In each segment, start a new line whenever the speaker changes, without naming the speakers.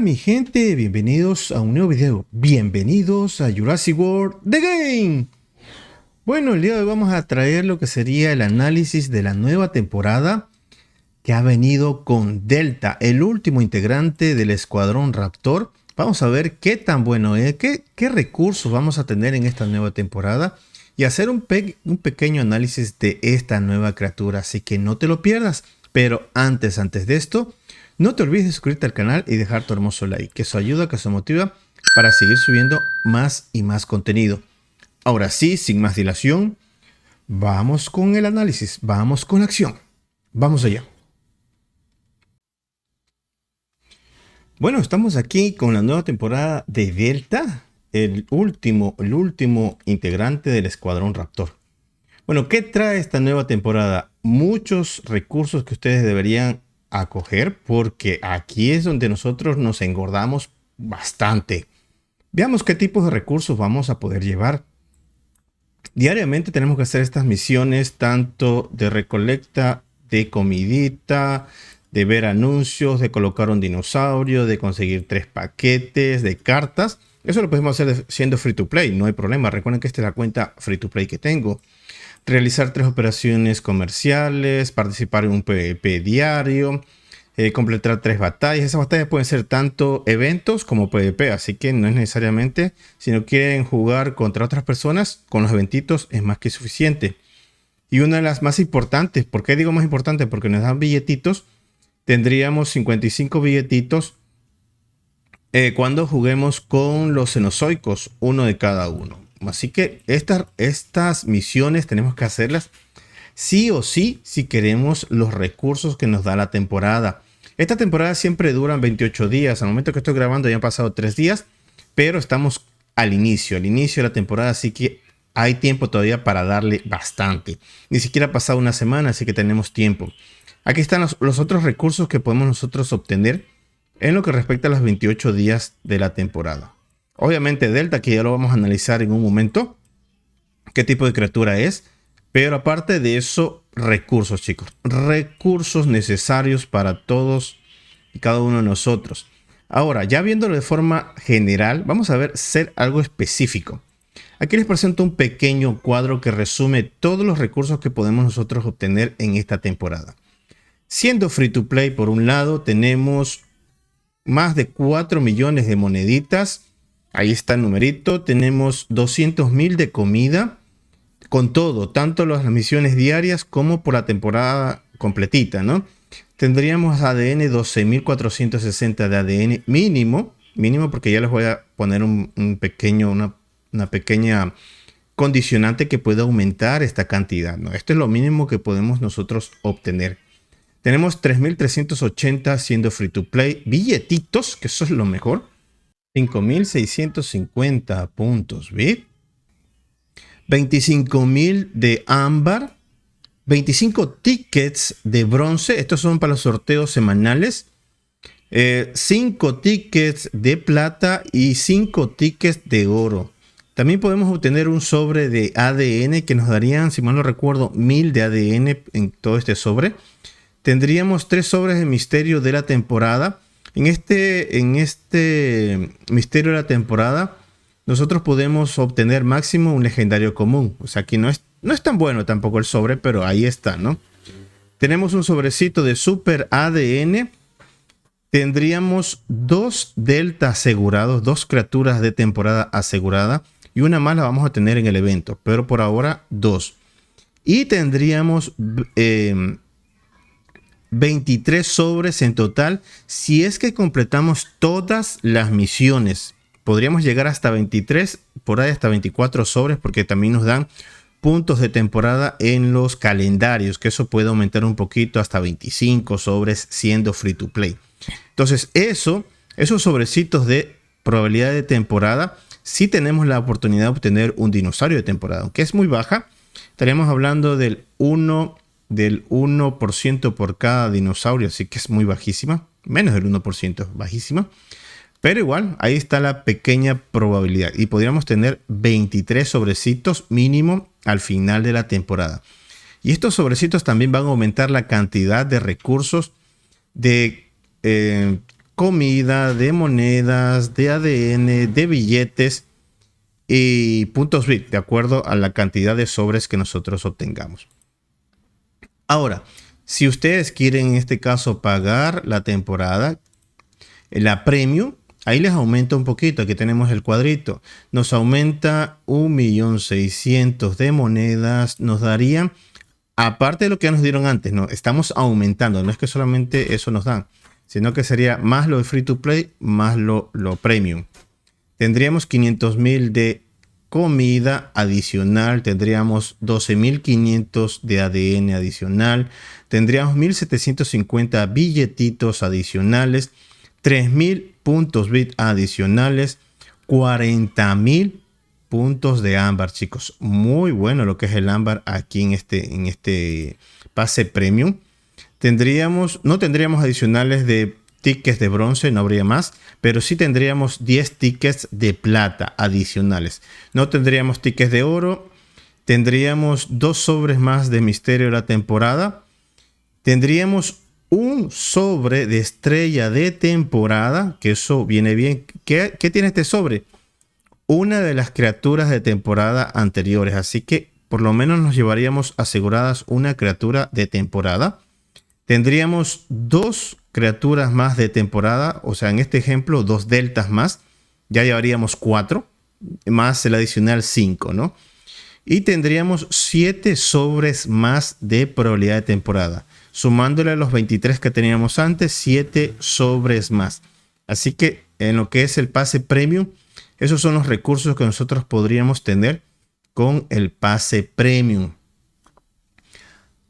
mi gente? Bienvenidos a un nuevo video. Bienvenidos a Jurassic World The Game. Bueno, el día de hoy vamos a traer lo que sería el análisis de la nueva temporada que ha venido con Delta, el último integrante del Escuadrón Raptor. Vamos a ver qué tan bueno es, qué recursos vamos a tener en esta nueva temporada y hacer un pequeño análisis de esta nueva criatura. Así que no te lo pierdas. Pero antes de esto, no te olvides de suscribirte al canal y dejar tu hermoso like, que eso ayuda, que eso motiva para seguir subiendo más y más contenido. Ahora sí, sin más dilación, vamos con el análisis, vamos con la acción. Vamos allá. Bueno, estamos aquí con la nueva temporada de Delta, el último integrante del Escuadrón Raptor. Bueno, ¿qué trae esta nueva temporada? Muchos recursos que ustedes deberían acoger, porque aquí es donde nosotros nos engordamos bastante. Veamos qué tipos de recursos vamos a poder llevar. Diariamente tenemos que hacer estas misiones, tanto de recolecta de comidita, de ver anuncios, de colocar un dinosaurio, de conseguir 3 paquetes de cartas. Eso lo podemos hacer siendo free to play, no hay problema. Recuerden que esta es la cuenta free to play que tengo. Realizar 3 operaciones comerciales, participar en un PvP diario, completar 3 batallas. Esas batallas pueden ser tanto eventos como PvP, así que no es necesariamente, si no quieren jugar contra otras personas, con los eventitos es más que suficiente. Y una de las más importantes, ¿por qué digo más importante? Porque nos dan billetitos. Tendríamos 55 billetitos cuando juguemos con los cenozoicos, uno de cada uno. Así que estas misiones tenemos que hacerlas sí o sí si queremos los recursos que nos da la temporada. Esta temporada siempre dura 28 días. Al momento que estoy grabando ya han pasado 3 días, pero estamos al inicio de la temporada, así que hay tiempo todavía para darle bastante. Ni siquiera ha pasado una semana, así que tenemos tiempo. Aquí están los otros recursos que podemos nosotros obtener en lo que respecta a los 28 días de la temporada. Obviamente Delta, que ya lo vamos a analizar en un momento, qué tipo de criatura es. Pero aparte de eso, recursos, chicos. Recursos necesarios para todos y cada uno de nosotros. Ahora, ya viéndolo de forma general, vamos a ver ser algo específico. Aquí les presento un pequeño cuadro que resume todos los recursos que podemos nosotros obtener en esta temporada. Siendo free to play, por un lado, tenemos más de 4 millones de moneditas. Ahí está el numerito. Tenemos 200.000 de comida. Con todo, tanto las misiones diarias como por la temporada completita, ¿no? Tendríamos ADN 12.460 de ADN mínimo porque ya les voy a poner una pequeña condicionante que puede aumentar esta cantidad, ¿no? Esto es lo mínimo que podemos nosotros obtener. Tenemos 3.380 siendo free to play. Billetitos, que eso es lo mejor. 5.650 puntos VIP. 25.000 de ámbar. 25 tickets de bronce. Estos son para los sorteos semanales. 5 tickets de plata y 5 tickets de oro. También podemos obtener un sobre de ADN que nos darían, si mal no recuerdo, 1000 de ADN en todo este sobre. Tendríamos 3 sobres de misterio de la temporada. En este misterio de la temporada, nosotros podemos obtener máximo un legendario común. O sea, aquí no es tan bueno tampoco el sobre, pero ahí está, ¿no? Tenemos un sobrecito de super ADN. Tendríamos 2 Delta asegurados, 2 criaturas de temporada asegurada. Y una más la vamos a tener en el evento, pero por ahora 2. Y tendríamos 23 sobres en total si es que completamos todas las misiones. Podríamos llegar hasta 23, por ahí hasta 24 sobres, porque también nos dan puntos de temporada en los calendarios, que eso puede aumentar un poquito hasta 25 sobres siendo free to play. Entonces esos sobrecitos de probabilidad de temporada, sí tenemos la oportunidad de obtener un dinosaurio de temporada, aunque es muy baja. Estaríamos hablando del 1% por cada dinosaurio, así que es muy bajísima, menos del 1%, bajísima. Pero igual, ahí está la pequeña probabilidad. Y podríamos tener 23 sobrecitos mínimo al final de la temporada. Y estos sobrecitos también van a aumentar la cantidad de recursos de comida, de monedas, de ADN, de billetes y puntos bit, de acuerdo a la cantidad de sobres que nosotros obtengamos. Ahora, si ustedes quieren en este caso pagar la temporada, la premium, ahí les aumenta un poquito. Aquí tenemos el cuadrito. Nos aumenta 1.600.000 de monedas. Nos darían, aparte de lo que ya nos dieron antes, ¿no? Estamos aumentando. No es que solamente eso nos dan, sino que sería más lo de free to play, más lo premium. Tendríamos 500.000 de comida adicional, tendríamos 12.500 de ADN adicional, tendríamos 1.750 billetitos adicionales, 3.000 puntos bit adicionales, 40.000 puntos de ámbar, chicos. Muy bueno lo que es el ámbar aquí en este pase premium. No tendríamos adicionales de tickets de bronce, no habría más, pero sí tendríamos 10 tickets de plata adicionales. No tendríamos tickets de oro, tendríamos 2 sobres más de misterio de la temporada, tendríamos un sobre de estrella de temporada, que eso viene bien. ¿Qué tiene este sobre? Una de las criaturas de temporada anteriores, así que por lo menos nos llevaríamos aseguradas una criatura de temporada. Tendríamos 2 criaturas más de temporada, o sea, en este ejemplo, 2 deltas más. Ya llevaríamos 4, más el adicional 5, ¿no? Y tendríamos 7 sobres más de probabilidad de temporada. Sumándole a los 23 que teníamos antes, 7 sobres más. Así que en lo que es el pase premium, esos son los recursos que nosotros podríamos tener con el pase premium.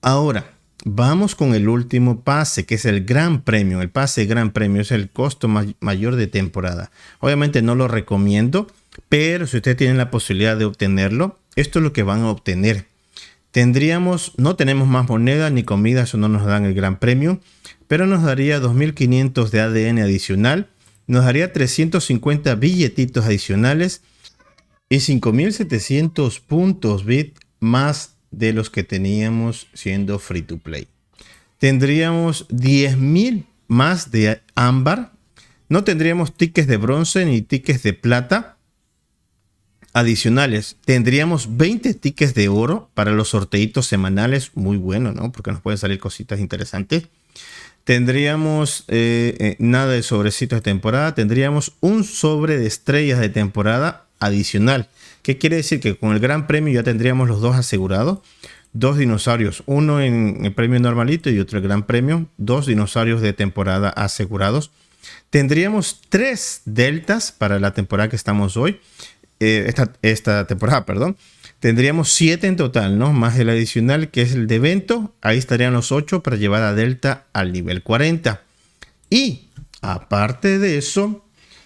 Ahora, vamos con el último pase, que es el Gran Premio. El pase Gran Premio es el costo mayor de temporada. Obviamente no lo recomiendo, pero si ustedes tienen la posibilidad de obtenerlo, esto es lo que van a obtener. No tenemos más monedas ni comida, eso no nos dan el Gran Premio, pero nos daría 2.500 de ADN adicional, nos daría 350 billetitos adicionales y 5.700 puntos bit más de los que teníamos siendo free to play. Tendríamos 10.000 más de ámbar. No tendríamos tickets de bronce ni tickets de plata adicionales. Tendríamos 20 tickets de oro para los sorteitos semanales. Muy bueno, ¿no? Porque nos pueden salir cositas interesantes. Tendríamos nada de sobrecitos de temporada. Tendríamos un sobre de estrellas de temporada adicional. ¿Qué quiere decir? Que con el Gran Premio ya tendríamos los 2 asegurados. 2 dinosaurios, uno en el premio normalito y otro el Gran Premio. 2 dinosaurios de temporada asegurados. Tendríamos 3 deltas para la temporada que estamos hoy. Esta temporada, perdón. Tendríamos 7 en total, ¿no? Más el adicional que es el de evento. Ahí estarían los 8 para llevar a Delta al nivel 40. Y aparte de eso,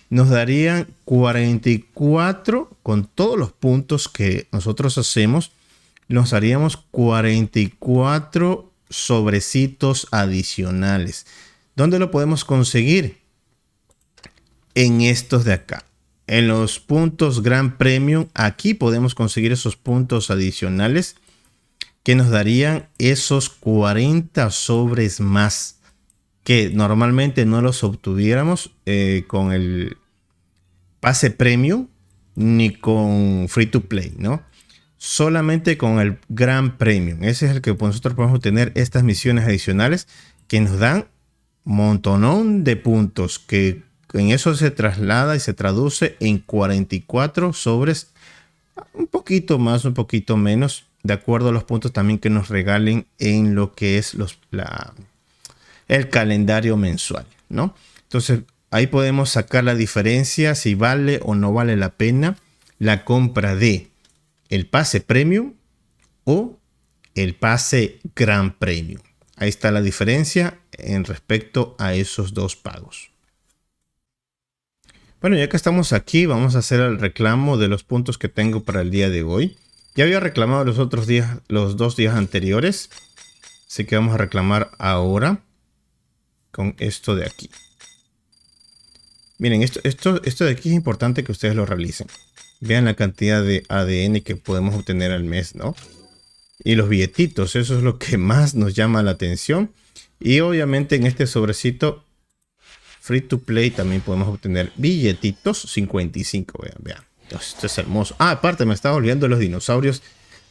nos darían 44 con todos los puntos que nosotros hacemos. Nos haríamos 44 sobrecitos adicionales. ¿Dónde lo podemos conseguir? En estos de acá. En los puntos Gran Premium, aquí podemos conseguir esos puntos adicionales que nos darían esos 40 sobres más que normalmente no los obtuviéramos con el pase Premium ni con Free to Play, ¿no? Solamente con el Gran Premium. Ese es el que nosotros podemos obtener estas misiones adicionales que nos dan un montonón de puntos que en eso se traslada y se traduce en 44 sobres, un poquito más, un poquito menos, de acuerdo a los puntos también que nos regalen en lo que es el calendario mensual, ¿no? Entonces ahí podemos sacar la diferencia si vale o no vale la pena la compra de el pase Premium o el pase Gran Premium. Ahí está la diferencia en respecto a esos 2 pagos. Bueno, ya que estamos aquí, vamos a hacer el reclamo de los puntos que tengo para el día de hoy. Ya había reclamado los otros días, los 2 días anteriores. Así que vamos a reclamar ahora con esto de aquí. Miren, esto de aquí es importante que ustedes lo realicen. Vean la cantidad de ADN que podemos obtener al mes, ¿no? Y los billetitos, eso es lo que más nos llama la atención. Y obviamente en este sobrecito Free to play también podemos obtener billetitos 55. Vean, vean. Esto es hermoso. Ah, aparte me estaba olvidando de los dinosaurios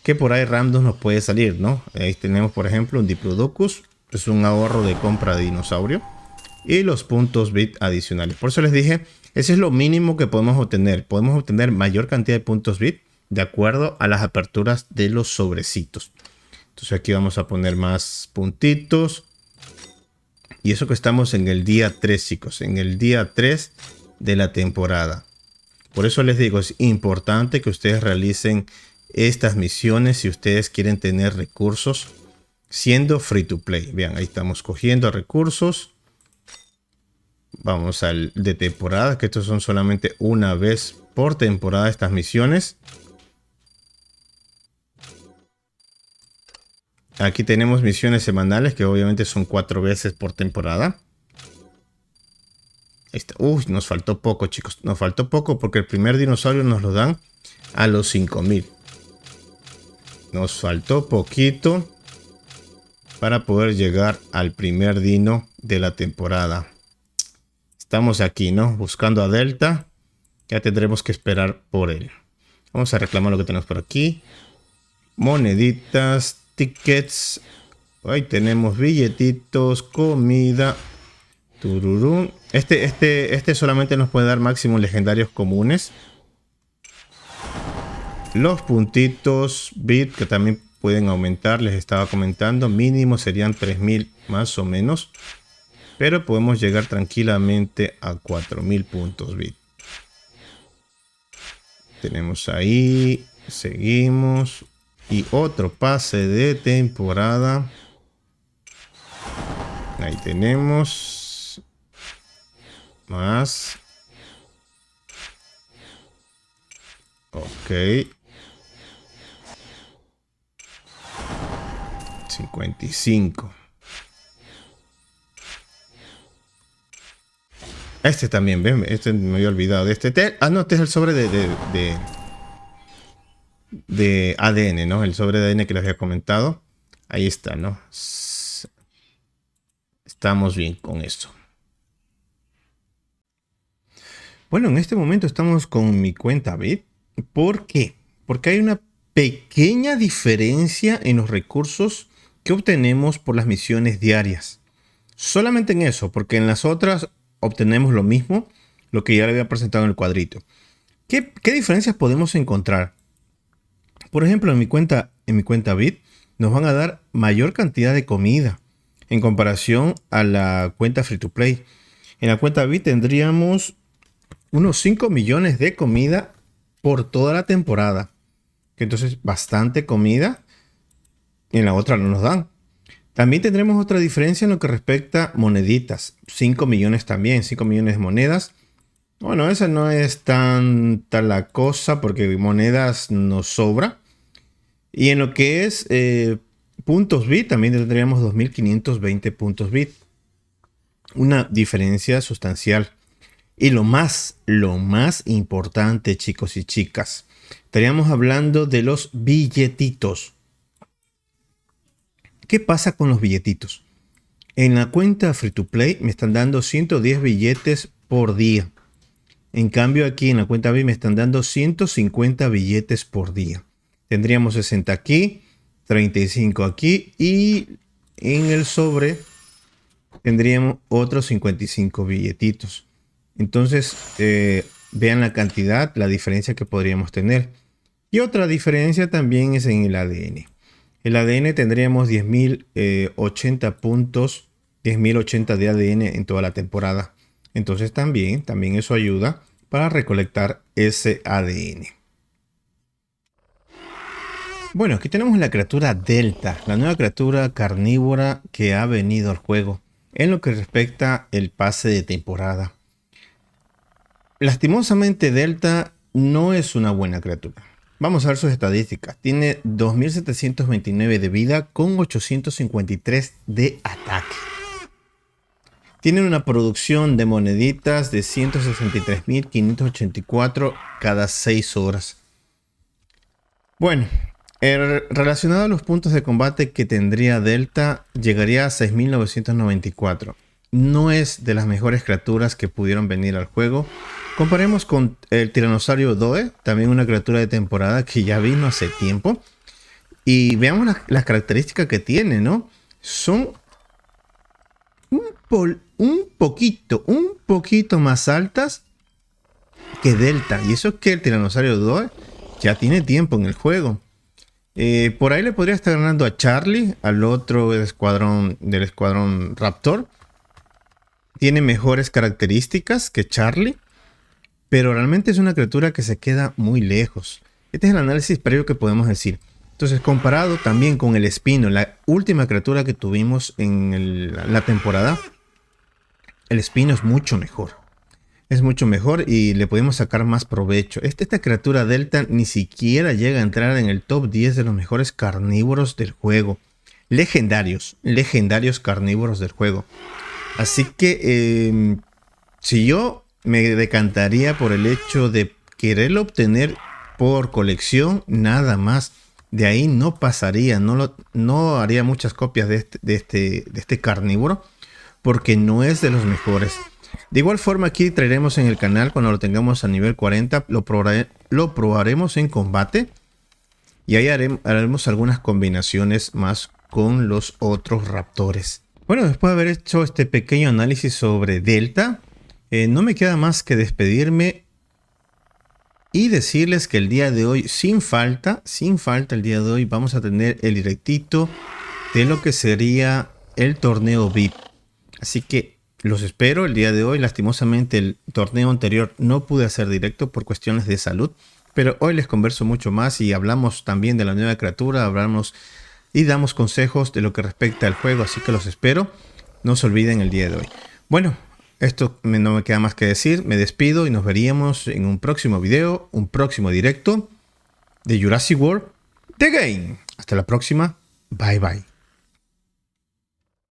que por ahí random nos puede salir, ¿no? Ahí tenemos, por ejemplo, un Diplodocus. Es un ahorro de compra de dinosaurio. Y los puntos bit adicionales. Por eso les dije, ese es lo mínimo que podemos obtener. Podemos obtener mayor cantidad de puntos bit de acuerdo a las aperturas de los sobrecitos. Entonces aquí vamos a poner más puntitos. Y eso que estamos en el día 3, chicos. En el día 3 de la temporada. Por eso les digo, es importante que ustedes realicen estas misiones si ustedes quieren tener recursos siendo free to play. Vean, ahí estamos cogiendo recursos. Vamos al de temporada, que estos son solamente una vez por temporada estas misiones. Aquí tenemos misiones semanales que obviamente son 4 veces por temporada. Ahí está. Uy, nos faltó poco, chicos. Nos faltó poco porque el primer dinosaurio nos lo dan a los 5000. Nos faltó poquito para poder llegar al primer dino de la temporada. Estamos aquí, ¿no? Buscando a Delta. Ya tendremos que esperar por él. Vamos a reclamar lo que tenemos por aquí. Moneditas, tickets. Ahí tenemos billetitos, comida. Tururú. Este solamente nos puede dar máximo legendarios comunes. Los puntitos bit que también pueden aumentar, les estaba comentando. Mínimo serían 3000 más o menos. Pero podemos llegar tranquilamente a 4000 puntos bit. Tenemos ahí. Seguimos. Y otro pase de temporada. Ahí tenemos. Más. Ok. 55. Este también, ven, este me había olvidado de este. Ah, no, este es el sobre de ADN, ¿no? El sobre de ADN que les había comentado. Ahí está, ¿no? Estamos bien con eso. Bueno, en este momento estamos con mi cuenta bit. ¿Por qué? Porque hay una pequeña diferencia en los recursos que obtenemos por las misiones diarias. Solamente en eso, porque en las otras obtenemos lo mismo, lo que ya le había presentado en el cuadrito. ¿Qué diferencias podemos encontrar? Por ejemplo, en mi cuenta bit nos van a dar mayor cantidad de comida en comparación a la cuenta free to play. En la cuenta bit tendríamos unos 5 millones de comida por toda la temporada. Entonces, bastante comida. En la otra no nos dan. También tendremos otra diferencia en lo que respecta a moneditas. 5 millones también, 5 millones de monedas. Bueno, esa no es tanta la cosa porque monedas nos sobra. Y en lo que es puntos bit, también tendríamos 2520 puntos bit. Una diferencia sustancial. Y lo más importante, chicos y chicas, estaríamos hablando de los billetitos. ¿Qué pasa con los billetitos? En la cuenta free to play me están dando 110 billetes por día. En cambio aquí en la cuenta B me están dando 150 billetes por día. Tendríamos 60 aquí, 35 aquí y en el sobre tendríamos otros 55 billetitos. Entonces vean la cantidad, la diferencia que podríamos tener. Y otra diferencia también es en el ADN. El ADN tendríamos 10.080 puntos, 10.080 de ADN en toda la temporada. Entonces también eso ayuda para recolectar ese ADN. Bueno, aquí tenemos la criatura Delta, la nueva criatura carnívora que ha venido al juego en lo que respecta el pase de temporada. Lastimosamente Delta no es una buena criatura. Vamos a ver sus estadísticas. Tiene 2729 de vida con 853 de ataque. Tiene una producción de moneditas de 163.584 cada 6 horas. Bueno, relacionado a los puntos de combate que tendría Delta, llegaría a 6.994. no es de las mejores criaturas que pudieron venir al juego. Comparemos con el Tiranosaurio Doe, también una criatura de temporada que ya vino hace tiempo. Y veamos las características que tiene, ¿no? Son un poquito más altas que Delta. Y eso es que el Tiranosaurio Doe ya tiene tiempo en el juego. Por ahí le podría estar ganando a Charlie, al otro del escuadrón Raptor. Tiene mejores características que Charlie, pero realmente es una criatura que se queda muy lejos. Este es el análisis previo que podemos decir. Entonces, comparado también con el Espino, la última criatura que tuvimos en la temporada, el Espino es mucho mejor. Es mucho mejor y le podemos sacar más provecho. Esta criatura Delta ni siquiera llega a entrar en el top 10 de los mejores carnívoros del juego. Legendarios carnívoros del juego. Así que si yo me decantaría por el hecho de quererlo obtener por colección, nada más. De ahí no pasaría, no haría muchas copias de este carnívoro, porque no es de los mejores. De igual forma, aquí traeremos en el canal, cuando lo tengamos a nivel 40, lo probaremos en combate. Y ahí haremos algunas combinaciones más con los otros raptores. Bueno, después de haber hecho este pequeño análisis sobre Delta, no me queda más que despedirme y decirles que el día de hoy, sin falta el día de hoy, vamos a tener el directito de lo que sería el torneo VIP. Así que los espero el día de hoy. Lastimosamente el torneo anterior no pude hacer directo por cuestiones de salud, pero hoy les converso mucho más y hablamos también de la nueva criatura, hablamos y damos consejos de lo que respecta al juego, así que los espero. No se olviden el día de hoy. Bueno, esto no me queda más que decir. Me despido y nos veríamos en un próximo video, un próximo directo de Jurassic World The Game. Hasta la próxima. Bye bye.